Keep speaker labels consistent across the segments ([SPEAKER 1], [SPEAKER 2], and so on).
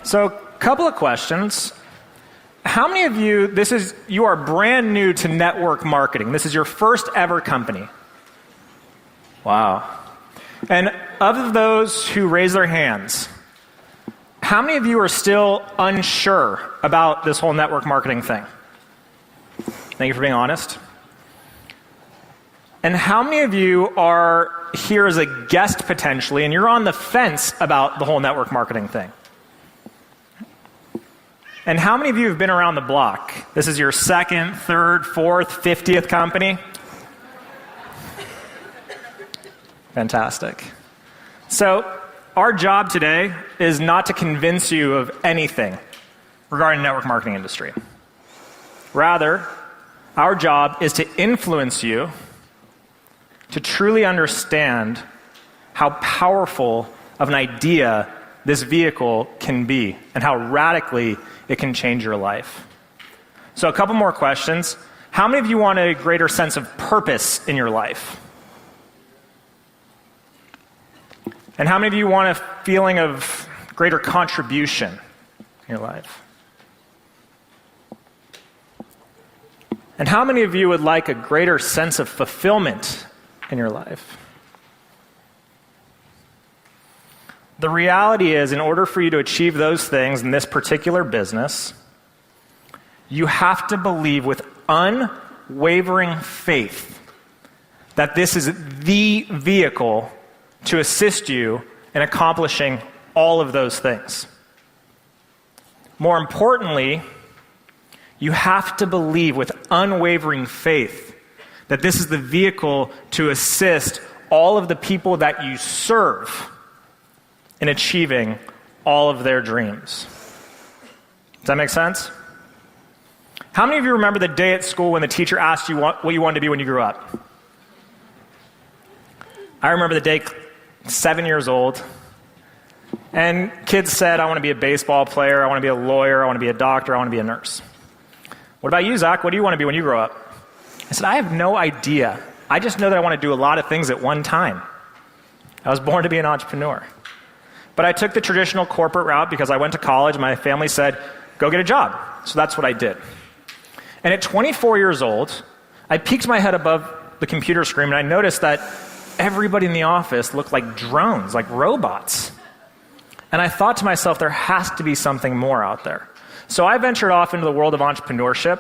[SPEAKER 1] So, couple of questions. How many of you are brand new to network marketing? This is your first ever company. Wow. And of those who raise their hands, how many of you are still unsure about this whole network marketing thing? Thank you for being honest. And how many of you are here as a guest potentially, and you're on the fence about the whole network marketing thing? And how many of you have been around the block? This is your second, third, fourth, 50th company? Fantastic. So, our job today is not to convince you of anything regarding the network marketing industry. Rather, our job is to influence you to truly understand how powerful of an idea this vehicle can be and how radically it can change your life. So a couple more questions. How many of you want a greater sense of purpose in your life? And how many of you want a feeling of greater contribution in your life? And how many of you would like a greater sense of fulfillment in your life? The reality is, in order for you to achieve those things in this particular business, you have to believe with unwavering faith that this is the vehicle to assist you in accomplishing all of those things. More importantly, you have to believe with unwavering faith that this is the vehicle to assist all of the people that you serve in achieving all of their dreams. Does that make sense? How many of you remember the day at school when the teacher asked you what you wanted to be when you grew up? I remember the day, 7 years old, and kids said, I want to be a baseball player, I want to be a lawyer, I want to be a doctor, I want to be a nurse. What about you, Zach? What do you want to be when you grow up? I said, I have no idea. I just know that I want to do a lot of things at one time. I was born to be an entrepreneur. But I took the traditional corporate route because I went to college. My family said, go get a job. So that's what I did. And at 24 years old, I peeked my head above the computer screen and I noticed that everybody in the office looked like drones, like robots. And I thought to myself, there has to be something more out there. So I ventured off into the world of entrepreneurship,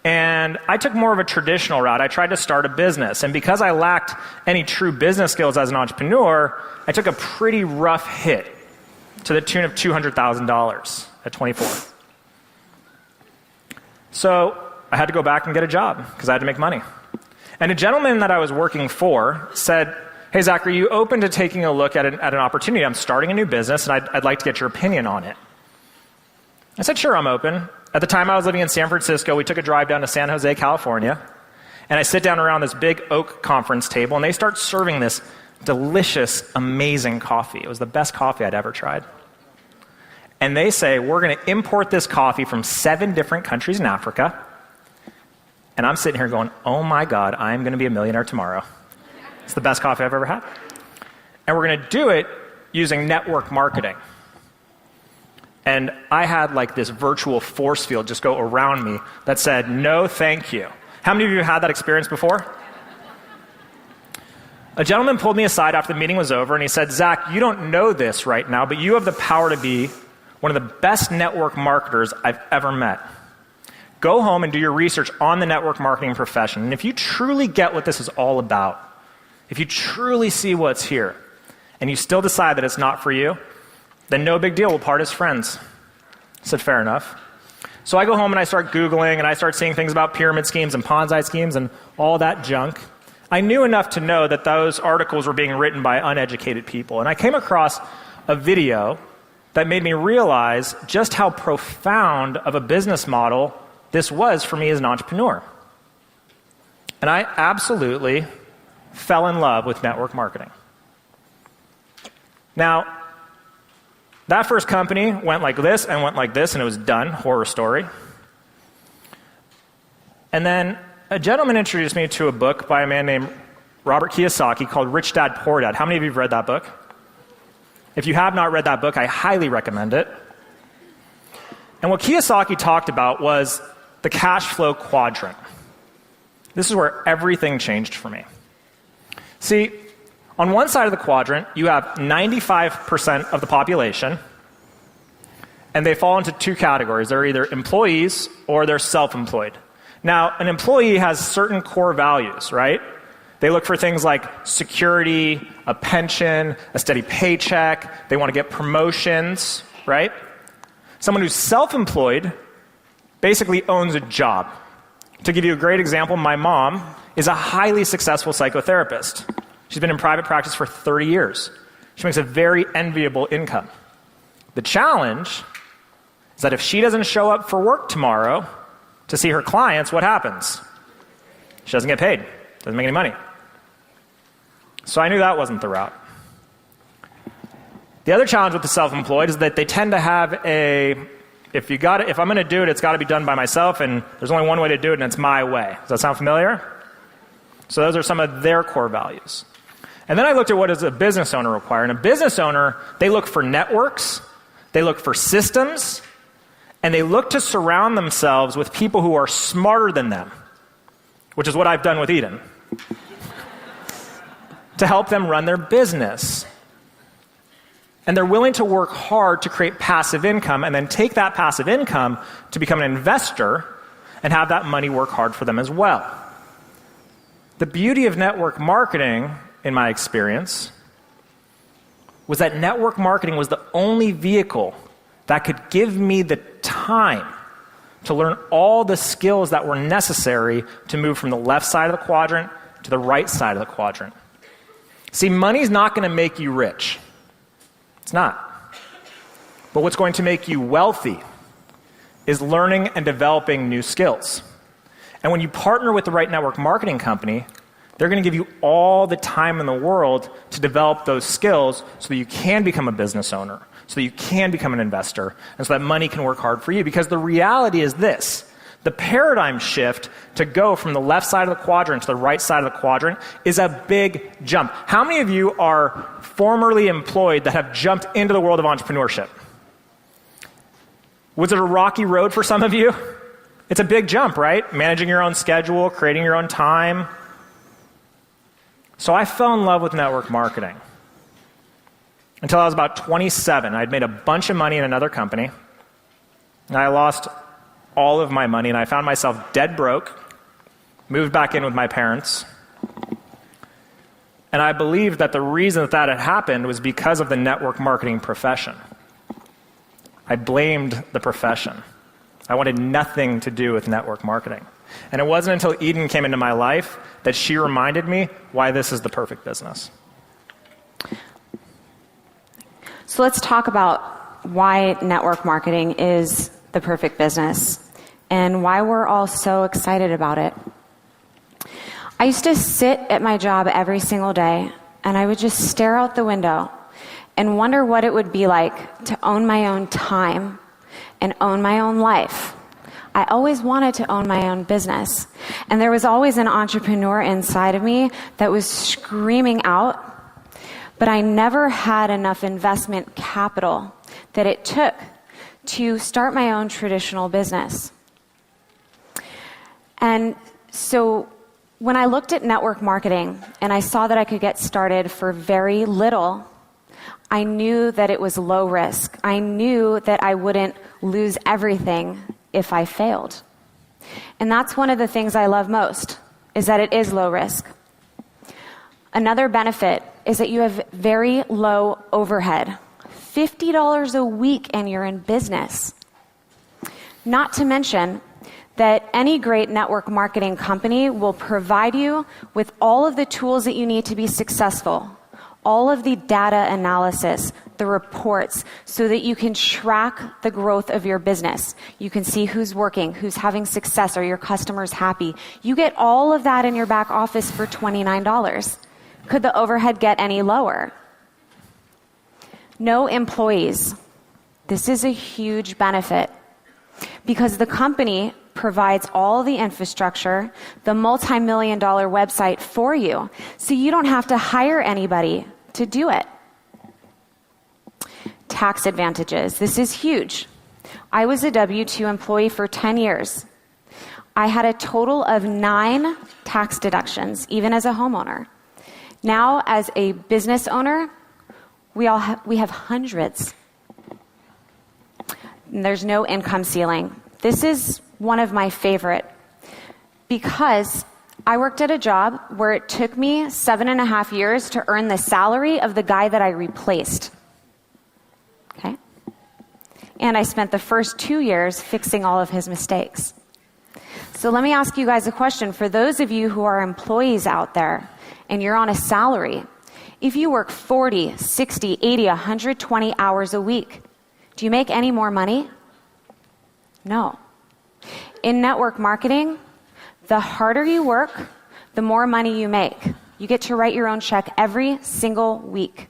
[SPEAKER 1] and I took more of a traditional route. I tried to start a business. And because I lacked any true business skills as an entrepreneur, I took a pretty rough hit to the tune of $200,000 at 24. So I had to go back and get a job because I had to make money. And a gentleman that I was working for said, hey, Zach, are you open to taking a look at an opportunity? I'm starting a new business, and I'd like to get your opinion on it. I said, sure, I'm open. At the time I was living in San Francisco, we took a drive down to San Jose, California, and I sit down around this big oak conference table, and they start serving this delicious, amazing coffee. It was the best coffee I'd ever tried. And they say, we're going to import this coffee from 7 different countries in Africa. And I'm sitting here going, oh my God, I'm going to be a millionaire tomorrow. It's the best coffee I've ever had. And we're going to do it using network marketing. And I had like this virtual force field just go around me that said, no, thank you. How many of you have had that experience before? A gentleman pulled me aside after the meeting was over and he said, Zach, you don't know this right now, but you have the power to be one of the best network marketers I've ever met. Go home and do your research on the network marketing profession. And if you truly get what this is all about, if you truly see what's here, and you still decide that it's not for you, then no big deal, we'll part as friends. I said, fair enough. So I go home and I start Googling and I start seeing things about pyramid schemes and Ponzi schemes and all that junk. I knew enough to know that those articles were being written by uneducated people. And I came across a video that made me realize just how profound of a business model this was for me as an entrepreneur. And I absolutely fell in love with network marketing. Now, that first company went like this and went like this, and it was done. Horror story. And then a gentleman introduced me to a book by a man named Robert Kiyosaki called Rich Dad, Poor Dad. How many of you have read that book? If you have not read that book, I highly recommend it. And what Kiyosaki talked about was the cash flow quadrant. This is where everything changed for me. See, on one side of the quadrant, you have 95% of the population, and they fall into two categories. They're either employees or they're self-employed. Now, an employee has certain core values, right? They look for things like security, a pension, a steady paycheck. They want to get promotions, right? Someone who's self-employed basically owns a job. To give you a great example, my mom is a highly successful psychotherapist. She's been in private practice for 30 years. She makes a very enviable income. The challenge is that if she doesn't show up for work tomorrow to see her clients, what happens? She doesn't get paid, doesn't make any money. So I knew that wasn't the route. The other challenge with the self-employed is that they tend to have if I'm going to do it, it's got to be done by myself, and there's only one way to do it, and it's my way. Does that sound familiar? So those are some of their core values. And then I looked at what does a business owner require. And a business owner, they look for networks, they look for systems, and they look to surround themselves with people who are smarter than them, which is what I've done with Eden, to help them run their business. And they're willing to work hard to create passive income and then take that passive income to become an investor and have that money work hard for them as well. The beauty of network marketing, in my experience, was that network marketing was the only vehicle that could give me the time to learn all the skills that were necessary to move from the left side of the quadrant to the right side of the quadrant. See, money's not going to make you rich. It's not. But what's going to make you wealthy is learning and developing new skills. And when you partner with the right network marketing company, they're going to give you all the time in the world to develop those skills so that you can become a business owner, so that you can become an investor, and so that money can work hard for you. Because the reality is this: the paradigm shift to go from the left side of the quadrant to the right side of the quadrant is a big jump. How many of you are formerly employed that have jumped into the world of entrepreneurship? Was it a rocky road for some of you? It's a big jump, right? Managing your own schedule, creating your own time. So I fell in love with network marketing until I was about 27. I'd made a bunch of money in another company, and I lost all of my money, and I found myself dead broke, moved back in with my parents. And I believed that the reason that had happened was because of the network marketing profession. I blamed the profession. I wanted nothing to do with network marketing. And it wasn't until Eden came into my life that she reminded me why this is the perfect business.
[SPEAKER 2] So let's talk about why network marketing is the perfect business and why we're all so excited about it. I used to sit at my job every single day, and I would just stare out the window and wonder what it would be like to own my own time and own my own life. I always wanted to own my own business. And there was always an entrepreneur inside of me that was screaming out, but I never had enough investment capital that it took to start my own traditional business. And so when I looked at network marketing and I saw that I could get started for very little, I knew that it was low risk. I knew that I wouldn't lose everything if I failed. And that's one of the things I love most, is that it is low risk. Another benefit is that you have very low overhead. $50 a week and you're in business. Not to mention that any great network marketing company will provide you with all of the tools that you need to be successful, all of the data analysis, the reports, so that you can track the growth of your business. You can see who's working, who's having success, are your customers happy. You get all of that in your back office for $29. Could the overhead get any lower? No employees. This is a huge benefit because the company provides all the infrastructure, the multi-million-dollar website for you, so you don't have to hire anybody to do it. Tax advantages. This is huge. I was a W-2 employee for 10 years. I had a total of 9 tax deductions, even as a homeowner. Now, as a business owner, we have hundreds. And there's no income ceiling. This is one of my favorite because I worked at a job where it took me 7.5 years to earn the salary of the guy that I replaced. Okay? And I spent the first 2 years fixing all of his mistakes. So let me ask you guys a question. For those of you who are employees out there and you're on a salary, if you work 40, 60, 80, 120 hours a week, do you make any more money? No. In network marketing, the harder you work, the more money you make. You get to write your own check every single week.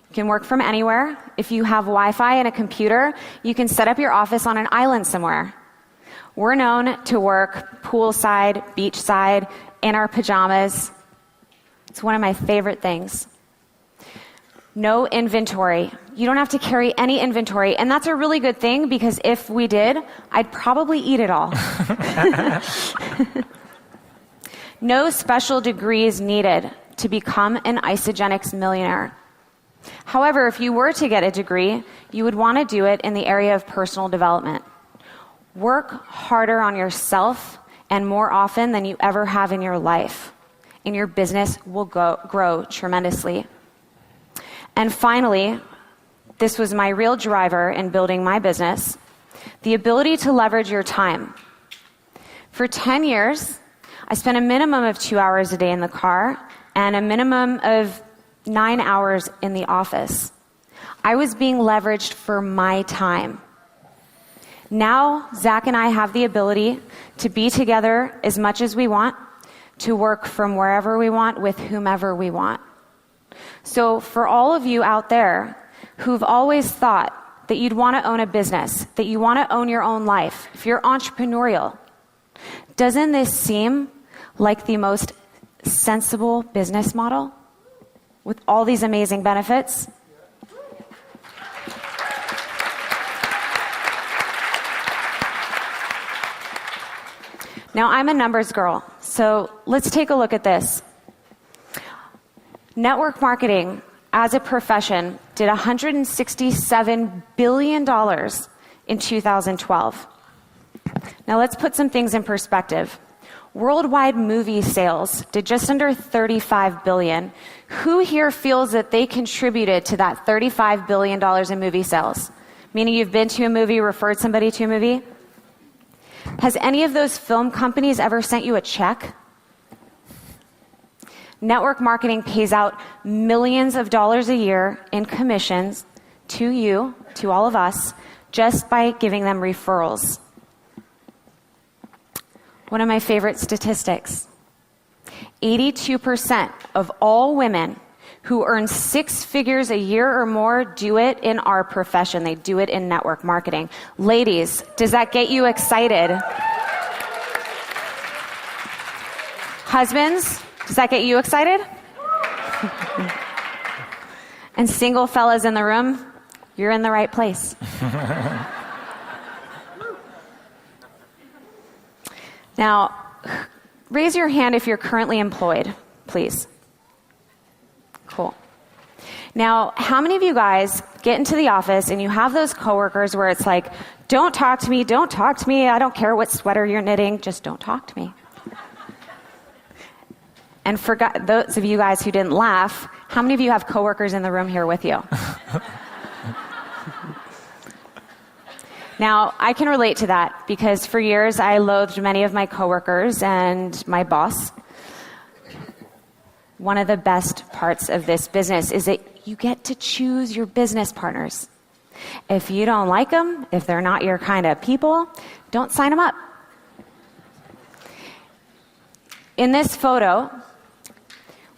[SPEAKER 2] You can work from anywhere. If you have Wi-Fi and a computer, you can set up your office on an island somewhere. We're known to work poolside, beachside, in our pajamas. It's one of my favorite things. No inventory. You don't have to carry any inventory. And that's a really good thing because if we did, I'd probably eat it all. No special degrees needed to become an Isagenix millionaire. However, if you were to get a degree, you would want to do it in the area of personal development. Work harder on yourself and more often than you ever have in your life, and your business will grow tremendously. And finally, this was my real driver in building my business, the ability to leverage your time. For 10 years, I spent a minimum of 2 hours a day in the car and a minimum of 9 hours in the office. I was being leveraged for my time. Now, Zach and I have the ability to be together as much as we want, to work from wherever we want, with whomever we want. So for all of you out there who've always thought that you'd want to own a business, that you want to own your own life, if you're entrepreneurial, doesn't this seem like the most sensible business model with all these amazing benefits? Now, I'm a numbers girl, so let's take a look at this. Network marketing as a profession did $167 billion in 2012. Now, let's put some things in perspective. Worldwide movie sales did just under $35 billion. Who here feels that they contributed to that $35 billion in movie sales? Meaning you've been to a movie, referred somebody to a movie? Has any of those film companies ever sent you a check? Network marketing pays out millions of dollars a year in commissions to you, to all of us, just by giving them referrals. One of my favorite statistics, 82% of all women who earn 6 figures a year or more do it in our profession. They do it in network marketing. Ladies, does that get you excited? Husbands, does that get you excited? And single fellas in the room, you're in the right place. Now, raise your hand if you're currently employed, please. Cool. Now, how many of you guys get into the office and you have those coworkers where it's like, don't talk to me, I don't care what sweater you're knitting, just don't talk to me. And for those of you guys who didn't laugh, how many of you have coworkers in the room here with you? Now, I can relate to that because for years I loathed many of my coworkers and my boss. One of the best parts of this business is that you get to choose your business partners. If you don't like them, if they're not your kind of people, don't sign them up. In this photo,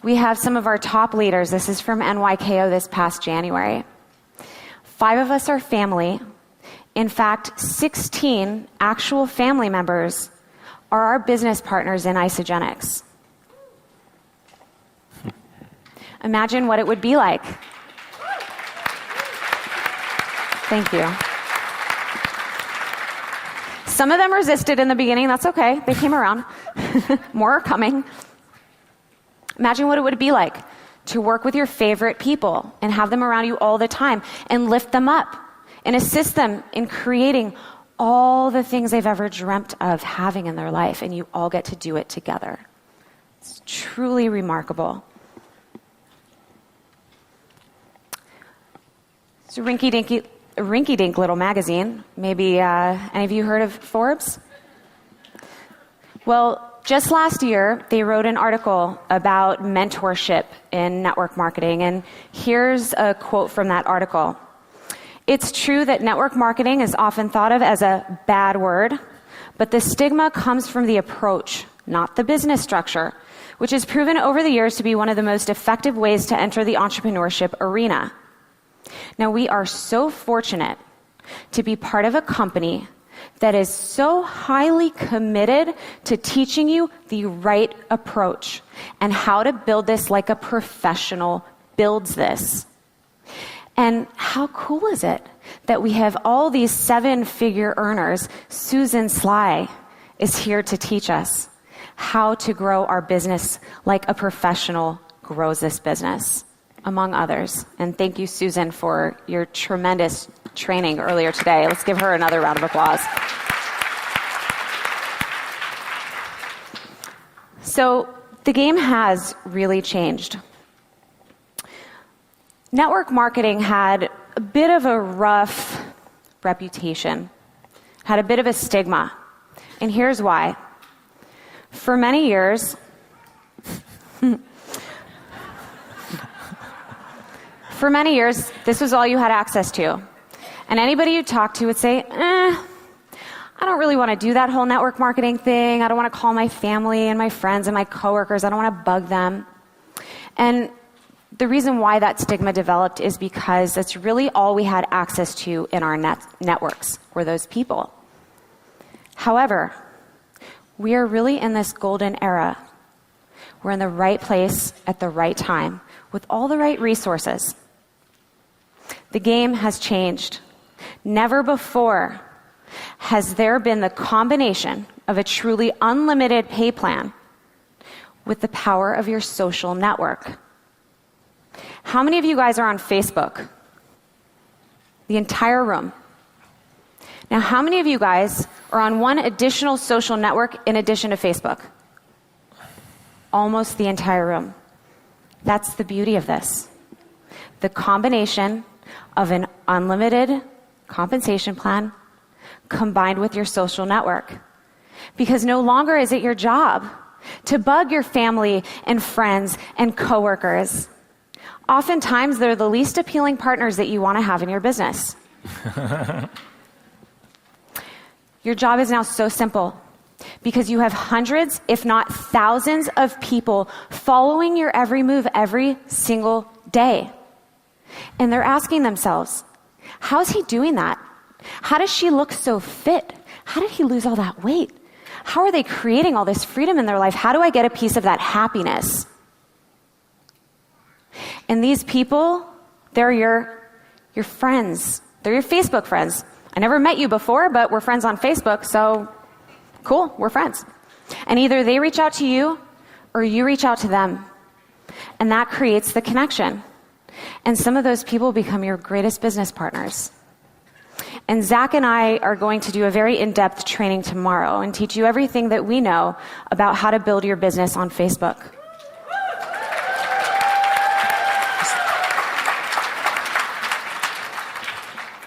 [SPEAKER 2] we have some of our top leaders. This is from NYKO this past January. 5 of us are family. In fact, 16 actual family members are our business partners in Isagenix. Imagine what it would be like. Thank you. Some of them resisted in the beginning. That's okay. They came around. More are coming. Imagine what it would be like to work with your favorite people and have them around you all the time and lift them up and assist them in creating all the things they've ever dreamt of having in their life, and you all get to do it together. It's truly remarkable. It's a rinky-dink little magazine. Maybe any of you heard of Forbes? Well, just last year, they wrote an article about mentorship in network marketing, and here's a quote from that article. It's true that network marketing is often thought of as a bad word, but the stigma comes from the approach, not the business structure, which has proven over the years to be one of the most effective ways to enter the entrepreneurship arena. Now, we are so fortunate to be part of a company that is so highly committed to teaching you the right approach and how to build this like a professional builds this. And how cool is it that we have all these 7-figure earners? Susan Sly is here to teach us how to grow our business like a professional grows this business, among others. And thank you, Susan, for your tremendous training earlier today. Let's give her another round of applause. So the game has really changed. Network marketing had a bit of a rough reputation, had a bit of a stigma. And here's why. For many years, this was all you had access to. And anybody you talked to would say, I don't really want to do that whole network marketing thing. I don't want to call my family and my friends and my coworkers. I don't want to bug them. And the reason why that stigma developed is because that's really all we had access to in our networks were those people. However, we are really in this golden era. We're in the right place at the right time with all the right resources. The game has changed. Never before has there been the combination of a truly unlimited pay plan with the power of your social network. How many of you guys are on Facebook? The entire room. Now, how many of you guys are on one additional social network in addition to Facebook? Almost the entire room. That's the beauty of this. The combination of an unlimited compensation plan combined with your social network. Because no longer is it your job to bug your family and friends and coworkers. Oftentimes, they're the least appealing partners that you want to have in your business. Your job is now so simple because you have hundreds, if not thousands, of people following your every move every single day. And they're asking themselves, how's he doing that? How does she look so fit? How did he lose all that weight? How are they creating all this freedom in their life? How do I get a piece of that happiness? And these people, they're your friends. They're your Facebook friends. I never met you before, but we're friends on Facebook, so cool, we're friends. And either they reach out to you or you reach out to them. And that creates the connection. And some of those people become your greatest business partners. And Zach and I are going to do a very in-depth training tomorrow and teach you everything that we know about how to build your business on Facebook.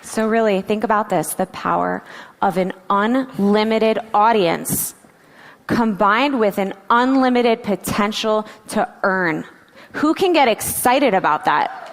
[SPEAKER 2] So really, think about this, the power of an unlimited audience combined with an unlimited potential to earn. Who can get excited about that?